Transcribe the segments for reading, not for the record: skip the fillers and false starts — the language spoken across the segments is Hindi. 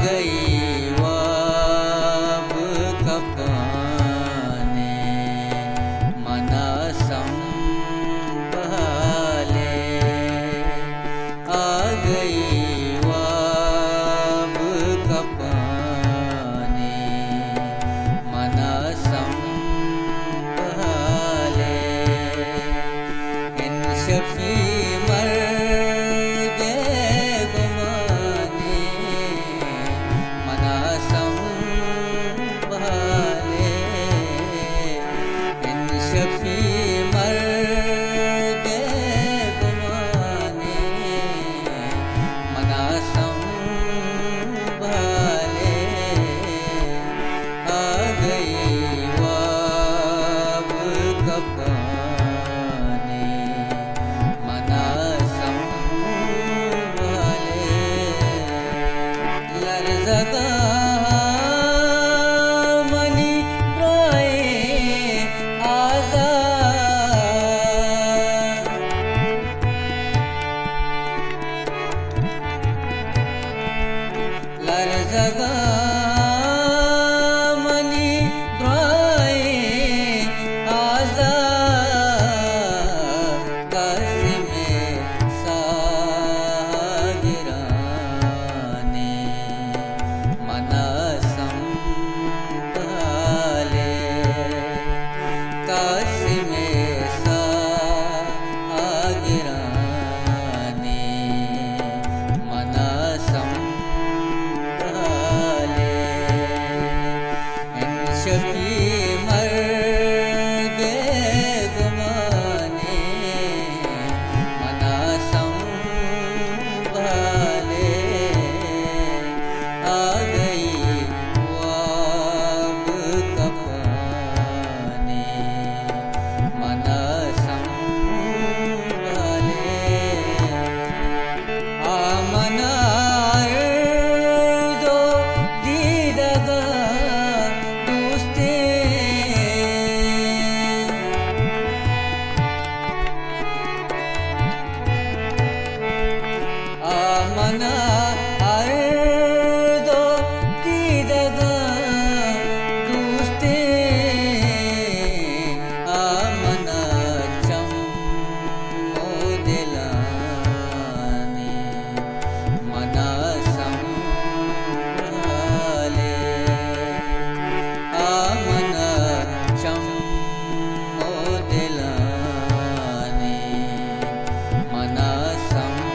गई वाब कपाने मना संभाले। आ गई वाब कपाने मना संभाले। इन शफी मर गए गुमाने मना संभाले। इन शफी मर गए गुमाने मना संभाले। आ गई वाब कपाने मना संभाले। लरज़गा मनी राए आज़ाद। लरज़गा मनी राए आज़ाद। कासिमे सागिराने मना संभाले। कासिमे सागिराने मना संभाले। इन शफी मर गए गुमाने मना संभाले। आ गई वाब कपाने मना संभाले। आमना दो दीदगा दोस्ते। आमना दो दीदगा दोस्ते। आमना चमो दिलाने मना संभाले। आमना चमो दिलाने मना संभाले।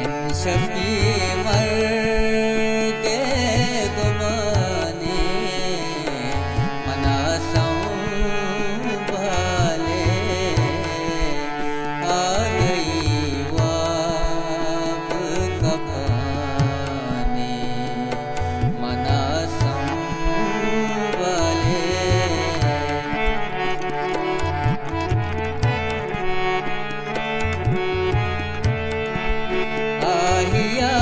इन शफी मर गए गुमाने मना संभाले। आ गई वाब कपाने मना संभाले। आहिया